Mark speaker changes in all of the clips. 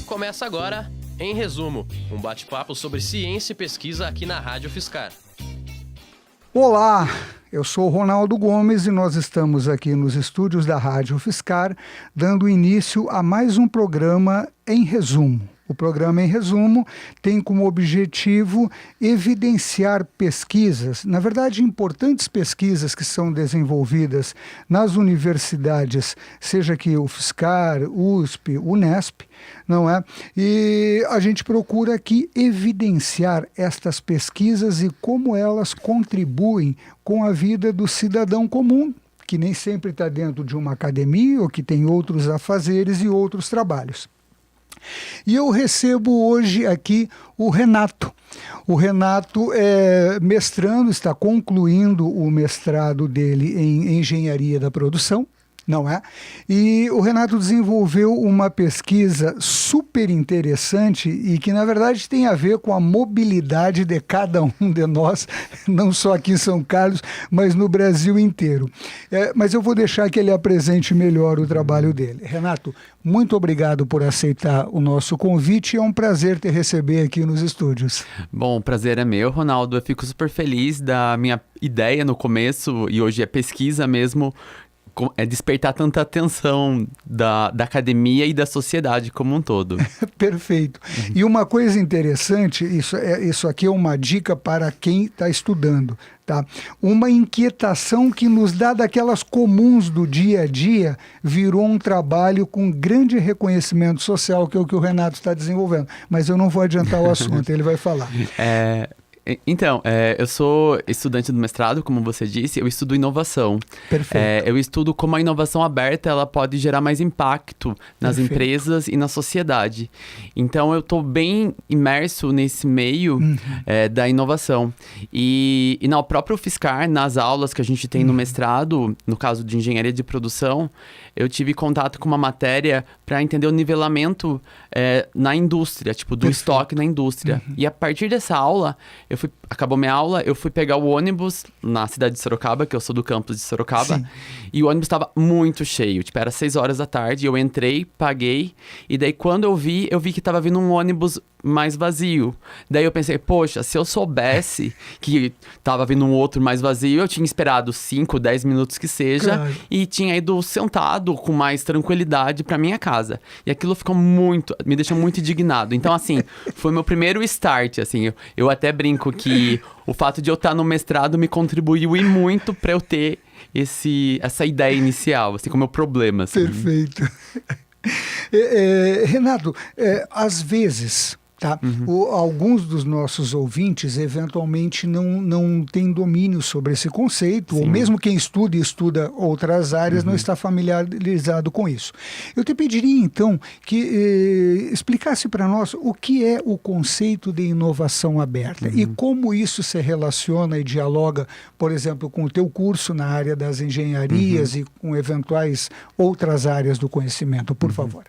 Speaker 1: Começa agora, em resumo, um bate-papo sobre ciência e pesquisa aqui na Rádio UFSCar.
Speaker 2: Olá, eu sou o Ronaldo Gomes e nós estamos aqui nos estúdios da Rádio UFSCar, dando início a mais um programa em resumo. O programa em resumo tem como objetivo evidenciar pesquisas, na verdade importantes pesquisas que são desenvolvidas nas universidades, seja aqui UFSCar, USP, Unesp, não é? E a gente procura aqui evidenciar estas pesquisas e como elas contribuem com a vida do cidadão comum, que nem sempre está dentro de uma academia ou que tem outros afazeres e outros trabalhos. E eu recebo hoje aqui o Renato. O Renato é mestrando, está concluindo o mestrado dele em Engenharia da Produção, não é? E o Renato desenvolveu uma pesquisa super interessante e que, na verdade, tem a ver com a mobilidade de cada um de nós, não só aqui em São Carlos, mas no Brasil inteiro. Mas eu vou deixar que ele apresente melhor o trabalho dele. Renato, muito obrigado por aceitar o nosso convite. É um prazer te receber aqui nos estúdios.
Speaker 3: Bom, o prazer é meu, Ronaldo. Eu fico super feliz da minha ideia no começo, e hoje é pesquisa mesmo, é despertar tanta atenção da academia e da sociedade como um todo.
Speaker 2: Perfeito. E uma coisa interessante, isso aqui é uma dica para quem está estudando, tá? Uma inquietação que nos dá daquelas comuns do dia a dia virou um trabalho com grande reconhecimento social, que é o que o Renato está desenvolvendo. Mas eu não vou adiantar o assunto, ele vai falar.
Speaker 3: Então, eu sou estudante do mestrado, como você disse, eu estudo inovação.
Speaker 2: Perfeito.
Speaker 3: Eu estudo como a inovação aberta ela pode gerar mais impacto nas empresas e na sociedade. Então, eu estou bem imerso nesse meio da inovação. E na própria UFSCar, nas aulas que a gente tem no mestrado, no caso de engenharia de produção, eu tive contato com uma matéria para entender o nivelamento na indústria, tipo, do estoque na indústria. E a partir dessa aula, acabou minha aula, eu fui pegar o ônibus na cidade de Sorocaba, que eu sou do campus de Sorocaba,
Speaker 2: Sim.
Speaker 3: E o ônibus estava muito cheio, tipo, era 6 horas da tarde, eu entrei, paguei, e daí quando eu vi que estava vindo um ônibus mais vazio. Daí eu pensei, poxa, se eu soubesse que estava vindo um outro mais vazio, eu tinha esperado 5, 10 minutos que seja,
Speaker 2: Claro.
Speaker 3: E tinha ido sentado com mais tranquilidade para minha casa. E aquilo me deixou muito indignado. Então, assim, foi meu primeiro start, assim, eu até brinco que o fato de eu estar no mestrado me contribuiu e muito para eu ter essa ideia inicial, assim, como meu problema. Assim.
Speaker 2: Perfeito. Renato, às vezes, tá? Alguns dos nossos ouvintes eventualmente não têm domínio sobre esse conceito, ou mesmo quem estuda outras áreas não está familiarizado com isso. Eu te pediria então que explicasse para nós o que é o conceito de inovação aberta e como isso se relaciona e dialoga, por exemplo, com o teu curso na área das engenharias e com eventuais outras áreas do conhecimento, por favor.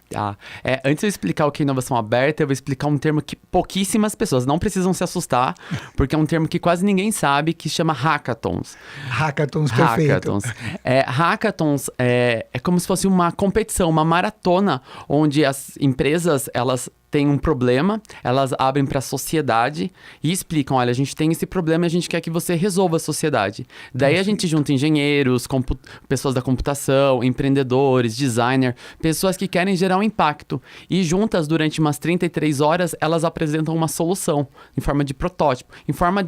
Speaker 3: Antes de eu explicar o que é inovação aberta, eu vou explicar um termo que pouquíssimas pessoas não precisam se assustar, porque é um termo que quase ninguém sabe, que chama hackathons.
Speaker 2: Hackathons, perfeito.
Speaker 3: Hackathons é como se fosse uma competição, uma maratona, onde as empresas, elas têm um problema, elas abrem para a sociedade e explicam, olha, a gente tem esse problema e a gente quer que você resolva a sociedade. Daí a gente junta engenheiros, pessoas da computação, empreendedores, designer, pessoas que querem gerar um impacto. E juntas, durante umas 33 horas, elas apresentam uma solução em forma de protótipo, em forma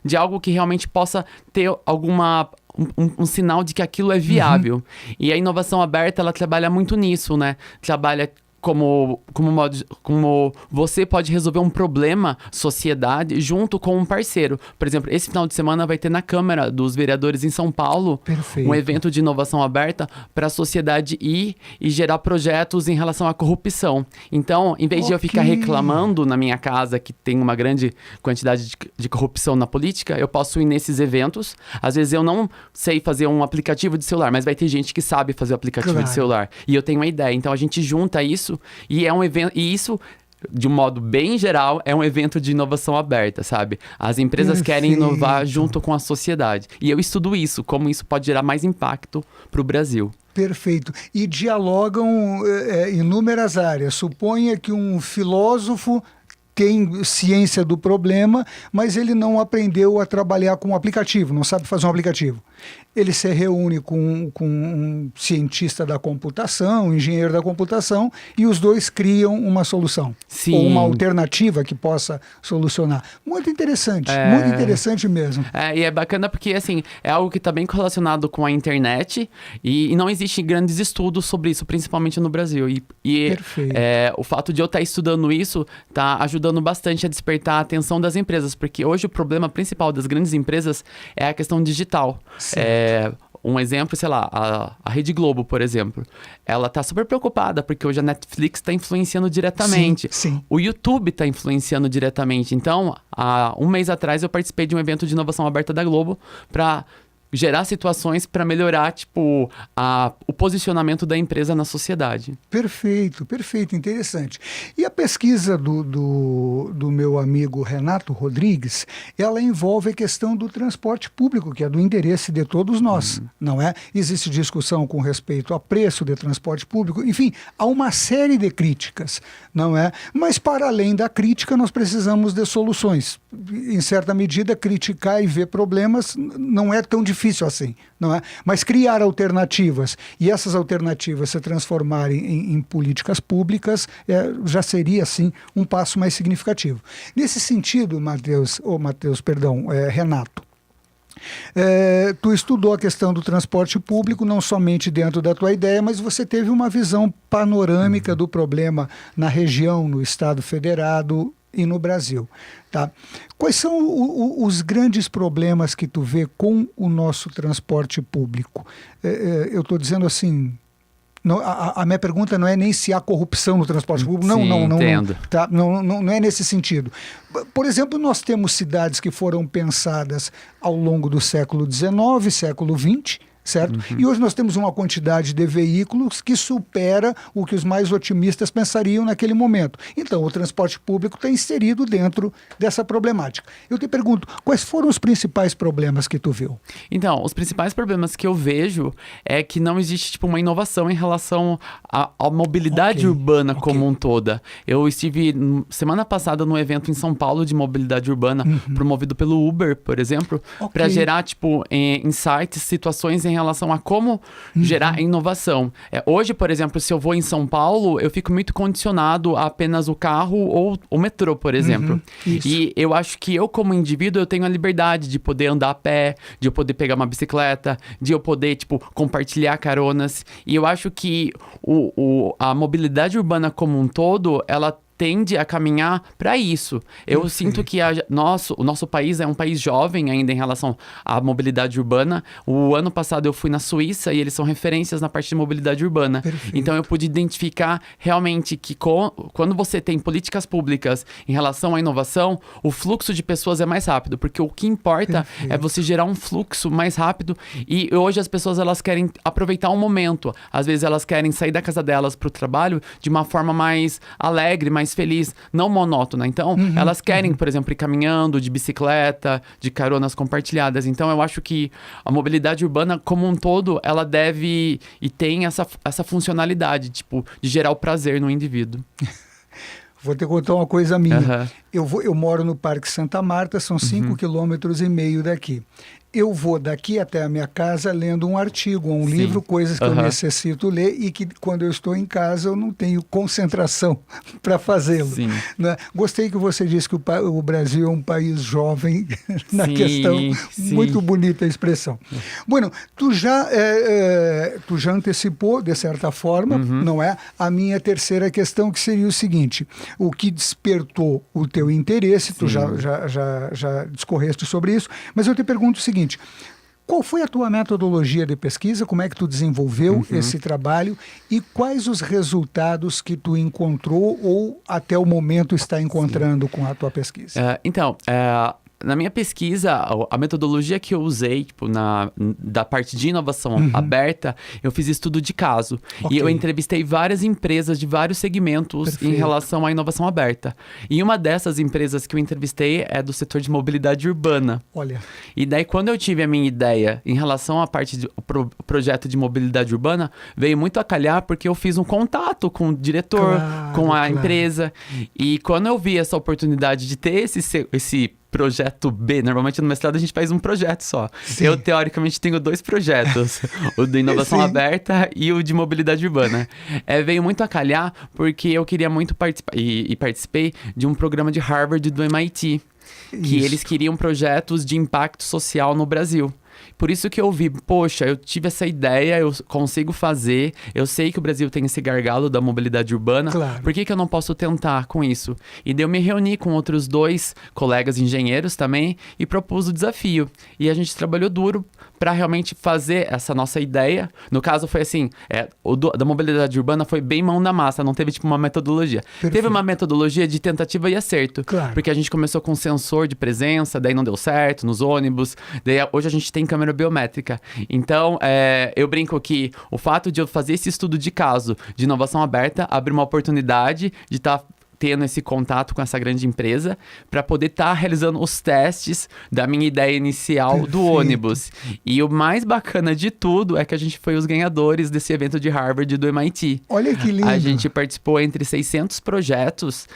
Speaker 3: de algo que realmente possa ter um sinal de que aquilo é viável. E a inovação aberta, ela trabalha muito nisso, né? Trabalha como você pode resolver um problema, sociedade, junto com um parceiro. Por exemplo, esse final de semana vai ter na Câmara dos Vereadores em São Paulo um evento de inovação aberta para a sociedade ir e gerar projetos em relação à corrupção. Então, em vez de eu ficar reclamando na minha casa que tem uma grande quantidade de corrupção na política, eu posso ir nesses eventos. Às vezes eu não sei fazer um aplicativo de celular, mas vai ter gente que sabe fazer o aplicativo de celular. E eu tenho uma ideia. Então, a gente junta isso e é um evento, e isso de um modo bem geral, é um evento de inovação aberta, sabe? As empresas querem inovar junto com a sociedade. E eu estudo isso, como isso pode gerar mais impacto para o Brasil.
Speaker 2: Perfeito. E dialogam inúmeras áreas. Suponha que um filósofo tem ciência do problema, mas ele não aprendeu a trabalhar com um aplicativo, não sabe fazer um aplicativo. Ele se reúne com um cientista da computação, um engenheiro da computação, e os dois criam uma solução.
Speaker 3: Sim.
Speaker 2: Ou uma alternativa que possa solucionar. Muito interessante mesmo.
Speaker 3: E é bacana porque, assim, é algo que está bem correlacionado com a internet e não existe grandes estudos sobre isso, principalmente no Brasil.
Speaker 2: Perfeito.
Speaker 3: O fato de eu estar estudando isso está ajudando bastante a despertar a atenção das empresas, porque hoje o problema principal das grandes empresas é a questão digital. Um exemplo, sei lá, a Rede Globo, por exemplo, ela tá super preocupada porque hoje a Netflix está influenciando diretamente.
Speaker 2: Sim.
Speaker 3: O YouTube está influenciando diretamente. Então, há um mês atrás eu participei de um evento de inovação aberta da Globo para gerar situações para melhorar, tipo, o posicionamento da empresa na sociedade.
Speaker 2: Perfeito, interessante. E a pesquisa do meu amigo Renato Rodrigues, ela envolve a questão do transporte público, que é do interesse de todos nós, não é? Existe discussão com respeito ao preço de transporte público, enfim, há uma série de críticas, não é? Mas para além da crítica, nós precisamos de soluções. Em certa medida, criticar e ver problemas não é tão difícil assim, não é? Mas criar alternativas e essas alternativas se transformarem em políticas públicas já seria, assim, um passo mais significativo. Nesse sentido, Renato, tu estudou a questão do transporte público, não somente dentro da tua ideia, mas você teve uma visão panorâmica do problema na região, no Estado Federado e no Brasil, tá? Quais são os grandes problemas que tu vê com o nosso transporte público? Eu estou dizendo assim, a minha pergunta não é nem se há corrupção no transporte público, não é nesse sentido. Por exemplo, nós temos cidades que foram pensadas ao longo do século XIX, século XX, certo? E hoje nós temos uma quantidade de veículos que supera o que os mais otimistas pensariam naquele momento. Então, o transporte público está inserido dentro dessa problemática. Eu te pergunto, quais foram os principais problemas que tu viu?
Speaker 3: Então, os principais problemas que eu vejo é que não existe, tipo, uma inovação em relação à mobilidade urbana como um toda. Eu estive semana passada num evento em São Paulo de mobilidade urbana, promovido pelo Uber, por exemplo, para gerar, tipo, insights, situações em relação a como gerar inovação. Hoje, por exemplo, se eu vou em São Paulo, eu fico muito condicionado a apenas o carro ou o metrô, por exemplo. E eu acho que eu, como indivíduo, eu tenho a liberdade de poder andar a pé, de eu poder pegar uma bicicleta, de eu poder, tipo, compartilhar caronas. E eu acho que a mobilidade urbana como um todo, ela tende a caminhar para isso. Eu sinto que o nosso país é um país jovem ainda em relação à mobilidade urbana. O ano passado eu fui na Suíça e eles são referências na parte de mobilidade urbana.
Speaker 2: Perfeito.
Speaker 3: Então eu pude identificar realmente que quando você tem políticas públicas em relação à inovação, o fluxo de pessoas é mais rápido, porque o que importa é você gerar um fluxo mais rápido. E hoje as pessoas, elas querem aproveitar um momento. Às vezes elas querem sair da casa delas para o trabalho de uma forma mais alegre, mais feliz, não monótona. Então, elas querem, por exemplo, ir caminhando, de bicicleta, de caronas compartilhadas. Então, eu acho que a mobilidade urbana, como um todo, ela deve e tem essa funcionalidade, tipo, de gerar o prazer no indivíduo.
Speaker 2: Vou te contar uma coisa minha. Eu moro no Parque Santa Marta, são 5,5 quilômetros daqui. Eu vou daqui até a minha casa lendo um artigo, um livro, coisas que eu necessito ler e que quando eu estou em casa eu não tenho concentração para fazê-lo. Né? Gostei que você disse que o Brasil é um país jovem na questão, muito bonita a expressão. Bueno, tu já antecipou, de certa forma, não é? A minha terceira questão, que seria o seguinte: o que despertou o teu interesse, tu já discorreste sobre isso, mas eu te pergunto o seguinte: qual foi a tua metodologia de pesquisa? Como é que tu desenvolveu esse trabalho? E quais os resultados que tu encontrou ou até o momento está encontrando com a tua pesquisa?
Speaker 3: na minha pesquisa, a metodologia que eu usei, tipo, da parte de inovação aberta, eu fiz estudo de caso.
Speaker 2: Ok.
Speaker 3: E eu entrevistei várias empresas de vários segmentos
Speaker 2: Perfeito.
Speaker 3: em relação à inovação aberta. E uma dessas empresas que eu entrevistei é do setor de mobilidade urbana.
Speaker 2: Olha,
Speaker 3: E daí, quando eu tive a minha ideia em relação à parte do projeto de mobilidade urbana, veio muito a calhar porque eu fiz um contato com o diretor,
Speaker 2: Claro,
Speaker 3: com a
Speaker 2: claro.
Speaker 3: empresa. E quando eu vi essa oportunidade de ter esse projeto B, normalmente no mestrado a gente faz um projeto só.
Speaker 2: Sim.
Speaker 3: Eu, teoricamente, tenho 2 projetos. O de inovação
Speaker 2: Sim.
Speaker 3: aberta e o de mobilidade urbana. Veio muito a calhar porque eu queria muito participar, e participei de um programa de Harvard do MIT. Que
Speaker 2: Isso.
Speaker 3: eles queriam projetos de impacto social no Brasil. Por isso que eu vi, poxa, eu tive essa ideia, eu consigo fazer, eu sei que o Brasil tem esse gargalo da mobilidade urbana,
Speaker 2: Claro.
Speaker 3: por que eu não posso tentar com isso? E daí eu me reuni com outros 2 colegas engenheiros também e propus o desafio. E a gente trabalhou duro para realmente fazer essa nossa ideia. No caso foi assim, da mobilidade urbana foi bem mão da massa, não teve tipo uma metodologia.
Speaker 2: Perfeito.
Speaker 3: Teve uma metodologia de tentativa e acerto.
Speaker 2: Claro.
Speaker 3: Porque a gente começou com sensor de presença, daí não deu certo nos ônibus, daí hoje a gente tem câmera biométrica. Então, eu brinco que o fato de eu fazer esse estudo de caso de inovação aberta abre uma oportunidade de estar tendo esse contato com essa grande empresa para poder estar realizando os testes da minha ideia inicial do
Speaker 2: Perfeito.
Speaker 3: ônibus. E o mais bacana de tudo é que a gente foi os ganhadores desse evento de Harvard e do MIT.
Speaker 2: olha que lindo.
Speaker 3: A gente participou entre 600 projetos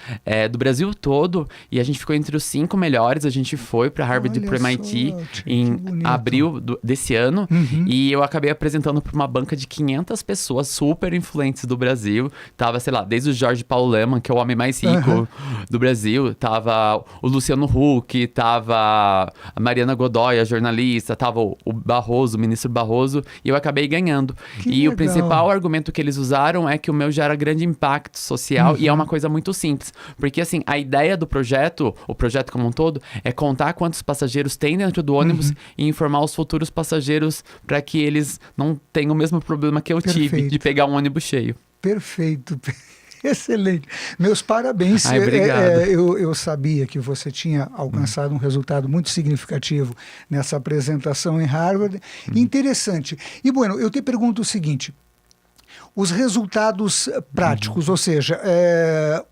Speaker 3: do Brasil todo e a gente ficou entre os 5 melhores. A gente foi para Harvard e
Speaker 2: Olha
Speaker 3: para MIT
Speaker 2: só, que
Speaker 3: em
Speaker 2: bonito.
Speaker 3: abril desse ano
Speaker 2: Uhum.
Speaker 3: e eu acabei apresentando para uma banca de 500 pessoas super influentes do Brasil. Tava, sei lá, desde o Jorge Paulo Lemann, que é o homem mais rico do Brasil, tava o Luciano Huck, tava a Mariana Godoy, a jornalista, tava o Barroso, o ministro Barroso, e eu acabei ganhando.
Speaker 2: Que
Speaker 3: E
Speaker 2: legal.
Speaker 3: o principal argumento que eles usaram é que o meu gera grande impacto social e é uma coisa muito simples. Porque, assim, a ideia do projeto, o projeto como um todo, é contar quantos passageiros tem dentro do ônibus e informar os futuros passageiros para que eles não tenham o mesmo problema que eu tive
Speaker 2: Perfeito.
Speaker 3: de pegar um ônibus cheio.
Speaker 2: Perfeito. Excelente. Meus parabéns.
Speaker 3: Ai, obrigado.
Speaker 2: Eu sabia que você tinha alcançado um resultado muito significativo nessa apresentação em Harvard. Interessante. E, bueno, eu te pergunto o seguinte. Os resultados práticos, ou seja,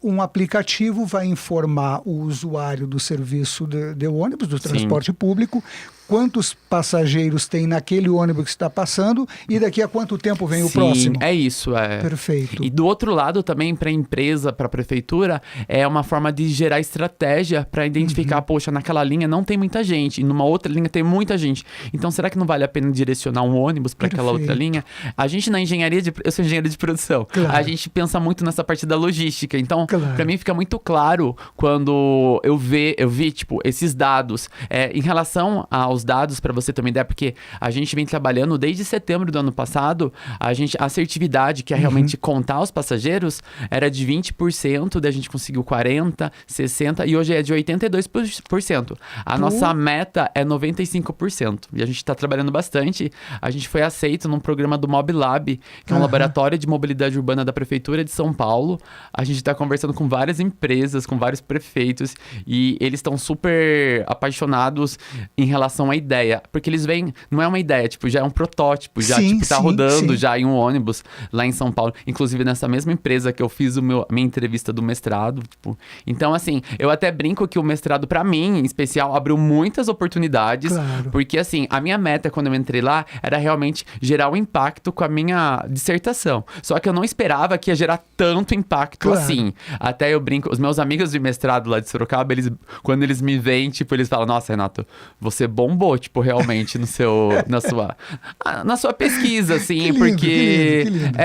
Speaker 2: um aplicativo vai informar o usuário do serviço de ônibus, do transporte público, quantos passageiros tem naquele ônibus que está passando e daqui a quanto tempo vem o próximo.
Speaker 3: É isso.
Speaker 2: Perfeito.
Speaker 3: E do outro lado também, para a empresa, para a prefeitura, é uma forma de gerar estratégia para identificar, poxa, naquela linha não tem muita gente, e numa outra linha tem muita gente. Então, será que não vale a pena direcionar um ônibus para aquela outra linha? A gente na engenharia, eu sou engenheiro de produção,
Speaker 2: Claro.
Speaker 3: a gente pensa muito nessa parte da logística. Então,
Speaker 2: Claro.
Speaker 3: para mim fica muito claro quando eu vi tipo, esses dados. Em relação aos dados, para você ter uma ideia, porque a gente vem trabalhando desde setembro do ano passado, a assertividade, que é realmente contar os passageiros, era de 20%, daí a gente conseguiu 40%, 60% e hoje é de 82%. A nossa meta é 95%. E a gente está trabalhando bastante. A gente foi aceito num programa do Mob Lab, que é um laboratório de mobilidade urbana da Prefeitura de São Paulo. A gente está conversando com várias empresas, com vários prefeitos, e eles estão super apaixonados em relação à ideia. Porque eles veem, não é uma ideia, tipo, já é um protótipo, já tá rodando já em um ônibus lá em São Paulo. Inclusive nessa mesma empresa que eu fiz a minha entrevista do mestrado. Tipo. Então, assim, eu até brinco que o mestrado, pra mim, em especial, abriu muitas oportunidades.
Speaker 2: Claro.
Speaker 3: Porque, assim, a minha meta quando eu entrei lá era realmente gerar um impacto com a minha dissertação. Só que eu não esperava que ia gerar tanto impacto assim. Até eu brinco, os meus amigos de mestrado lá de Sorocaba, quando eles me veem, tipo, eles falam, nossa, Renato, você bombou, tipo, realmente na sua pesquisa, assim,
Speaker 2: Que lindo,
Speaker 3: porque
Speaker 2: que lindo.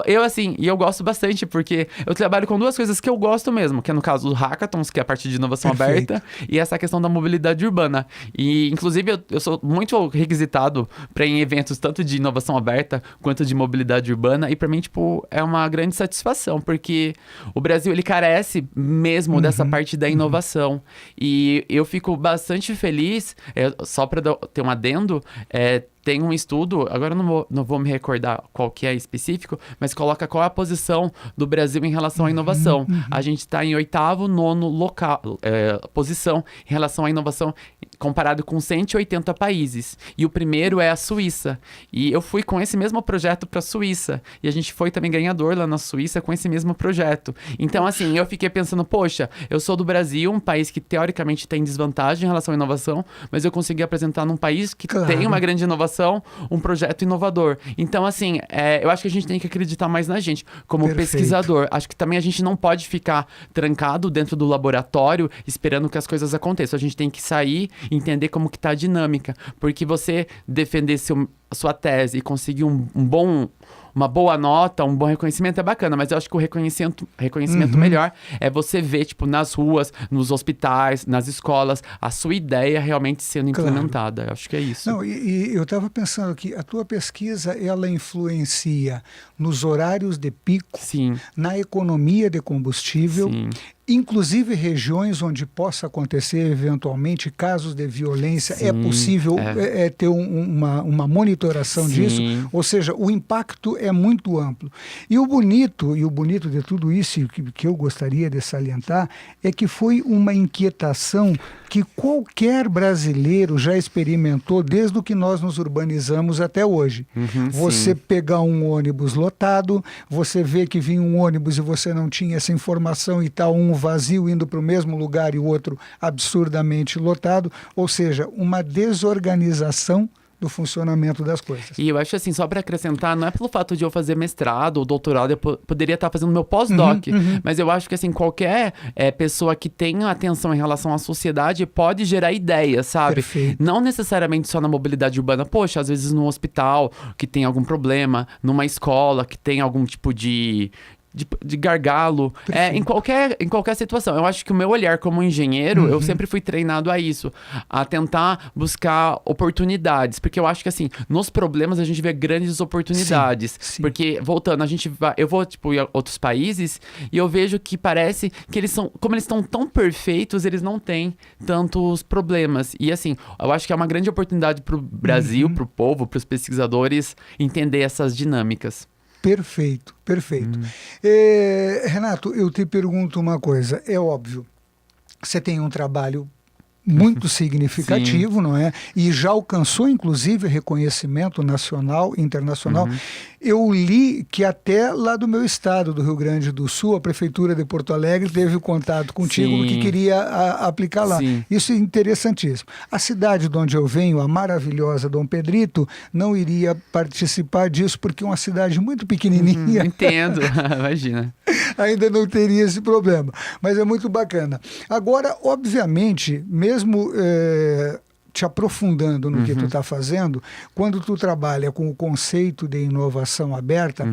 Speaker 3: eu assim, e eu gosto bastante, porque eu trabalho com 2 coisas que eu gosto mesmo, que é no caso do Hackathons, que é a parte de inovação aberta, e essa questão da mobilidade urbana. E, inclusive, eu sou muito requisitado para ir em eventos tanto de inovação aberta quanto de mobilidade urbana, e para mim, tipo, é uma grande satisfação, porque o Brasil, ele carece mesmo dessa parte da inovação. E eu fico bastante feliz, só para ter um adendo, tem um estudo, agora eu não vou me recordar qual que é específico, mas coloca qual é a posição do Brasil em relação à inovação. A gente está em 8º, 9º posição em relação à inovação, comparado com 180 países. E o primeiro é a Suíça. E eu fui com esse mesmo projeto para a Suíça. E a gente foi também ganhador lá na Suíça com esse mesmo projeto. Então, assim, eu fiquei pensando, poxa, eu sou do Brasil, um país que teoricamente tem desvantagem em relação à inovação, mas eu consegui apresentar num país que tem uma grande inovação, um projeto inovador. Então, assim, eu acho que a gente tem que acreditar mais na gente, como pesquisador. Acho que também a gente não pode ficar trancado dentro do laboratório esperando que as coisas aconteçam. A gente tem que sair e entender como que tá a dinâmica. Porque você defender sua tese e conseguir uma boa nota, um bom reconhecimento é bacana, mas eu acho que o reconhecimento melhor é você ver, tipo, nas ruas, nos hospitais, nas escolas, a sua ideia realmente sendo implementada. Eu acho que é isso.
Speaker 2: Não, e eu estava pensando que a tua pesquisa, ela influencia nos horários de pico,
Speaker 3: Sim.
Speaker 2: na economia de combustível,
Speaker 3: Sim.
Speaker 2: inclusive regiões onde possa acontecer eventualmente casos de violência.
Speaker 3: Sim,
Speaker 2: é possível ter uma monitoração disso, ou seja, o impacto é muito amplo. E o bonito de tudo isso, que eu gostaria de salientar, é que foi uma inquietação que qualquer brasileiro já experimentou desde o que nós nos urbanizamos até hoje. Você pegar um ônibus lotado, você vê que vinha um ônibus e você não tinha essa informação e tal, um vazio indo para o mesmo lugar e o outro absurdamente lotado, ou seja, uma desorganização do funcionamento das coisas.
Speaker 3: E eu acho assim, só para acrescentar, não é pelo fato de eu fazer mestrado ou doutorado, eu poderia estar fazendo meu pós-doc, mas eu acho que assim, qualquer pessoa que tenha atenção em relação à sociedade pode gerar ideias, sabe?
Speaker 2: Perfeito.
Speaker 3: Não necessariamente só na mobilidade urbana, poxa, às vezes num hospital que tem algum problema, numa escola que tem algum tipo de gargalo, em qualquer situação. Eu acho que o meu olhar como engenheiro, eu sempre fui treinado a isso, a tentar buscar oportunidades, porque eu acho que assim, nos problemas a gente vê grandes oportunidades,
Speaker 2: Sim.
Speaker 3: porque voltando, eu vou tipo em outros países e eu vejo que parece que como eles estão tão perfeitos, eles não têm tantos problemas. E assim, eu acho que é uma grande oportunidade para o Brasil, para o povo, para os pesquisadores entender essas dinâmicas.
Speaker 2: Perfeito. Renato, eu te pergunto uma coisa. É óbvio, você tem um trabalho muito significativo, não é? E já alcançou, inclusive, reconhecimento nacional e internacional. Eu li que até lá do meu estado, do Rio Grande do Sul, a Prefeitura de Porto Alegre teve contato contigo porque queria aplicar lá. Isso é interessantíssimo. A cidade de onde eu venho, a maravilhosa Dom Pedrito, não iria participar disso porque é uma cidade muito pequenininha.
Speaker 3: Entendo, imagina.
Speaker 2: Ainda não teria esse problema, mas é muito bacana. Agora, obviamente, mesmo te aprofundando no que tu está fazendo, quando tu trabalha com o conceito de inovação aberta,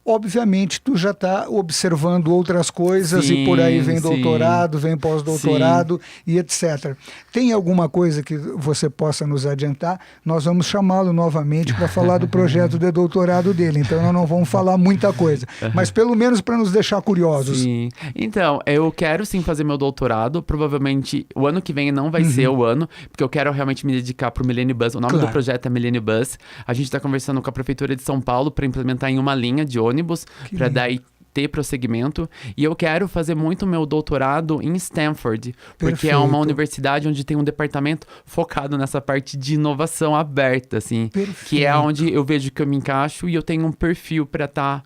Speaker 2: obviamente tu já está observando outras coisas e por aí vem doutorado, vem pós-doutorado e etc. Tem alguma coisa que você possa nos adiantar? Nós vamos chamá-lo novamente para falar do projeto de doutorado dele, então nós não vamos falar muita coisa, mas pelo menos para nos deixar curiosos.
Speaker 3: Sim. Então, eu quero sim fazer meu doutorado, provavelmente o ano que vem não vai ser o ano, porque eu quero realmente me dedicar para o Millennium Bus. O nome do projeto é Millennium Bus. A gente está conversando com a Prefeitura de São Paulo para implementar em uma linha de ônibus, para daí ter prosseguimento. E eu quero fazer muito meu doutorado em Stanford, porque é uma universidade onde tem um departamento focado nessa parte de inovação aberta, assim, que é onde eu vejo que eu me encaixo e eu tenho um perfil para tá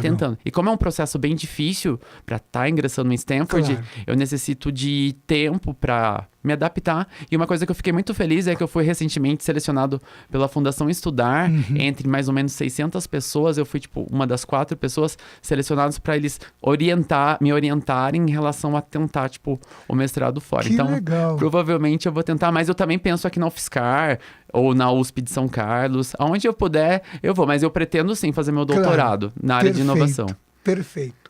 Speaker 3: tentando. E como é um processo bem difícil para estar ingressando em Stanford, eu necessito de tempo para me adaptar. E uma coisa que eu fiquei muito feliz é que eu fui recentemente selecionado pela Fundação Estudar, entre mais ou menos 600 pessoas, eu fui tipo uma das 4 pessoas selecionadas para eles me orientarem em relação a tentar tipo o mestrado fora.
Speaker 2: Que
Speaker 3: então,
Speaker 2: legal.
Speaker 3: Provavelmente eu vou tentar, mas eu também penso aqui na UFSCar ou na USP de São Carlos, aonde eu puder, eu vou, mas eu pretendo sim fazer meu doutorado na área de inovação.
Speaker 2: Perfeito.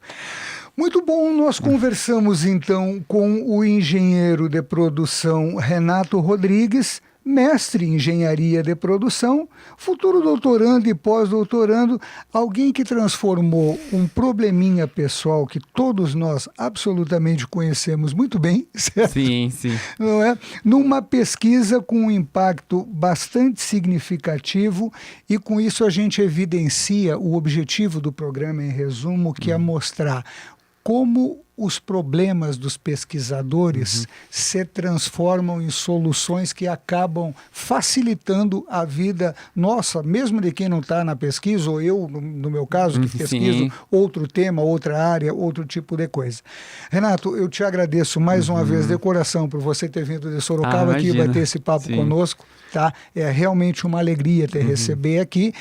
Speaker 2: Muito bom, nós conversamos então com o engenheiro de produção Renato Rodrigues, mestre em engenharia de produção, futuro doutorando e pós-doutorando, alguém que transformou um probleminha pessoal que todos nós absolutamente conhecemos muito bem, certo?
Speaker 3: Sim, sim.
Speaker 2: Não é? Numa pesquisa com um impacto bastante significativo, e com isso a gente evidencia o objetivo do programa em resumo, que é mostrar como os problemas dos pesquisadores se transformam em soluções que acabam facilitando a vida nossa, mesmo de quem não está na pesquisa, ou eu, no meu caso, que pesquiso
Speaker 3: Sim.
Speaker 2: outro tema, outra área, outro tipo de coisa. Renato, eu te agradeço mais uma vez de coração por você ter vindo de Sorocaba aqui
Speaker 3: imagina.
Speaker 2: bater esse papo
Speaker 3: Sim.
Speaker 2: conosco. Tá? É realmente uma alegria te receber aqui.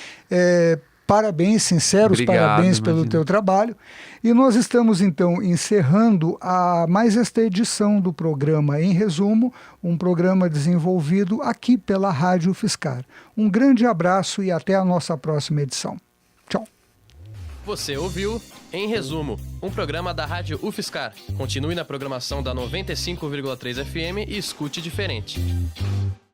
Speaker 2: Parabéns, sinceros
Speaker 3: Obrigado,
Speaker 2: parabéns pelo
Speaker 3: imagina.
Speaker 2: teu trabalho. E nós estamos, então, encerrando mais esta edição do programa Em Resumo, um programa desenvolvido aqui pela Rádio UFSCar. Um grande abraço e até a nossa próxima edição. Tchau.
Speaker 1: Você ouviu Em Resumo, um programa da Rádio UFSCar. Continue na programação da 95,3 FM e escute diferente.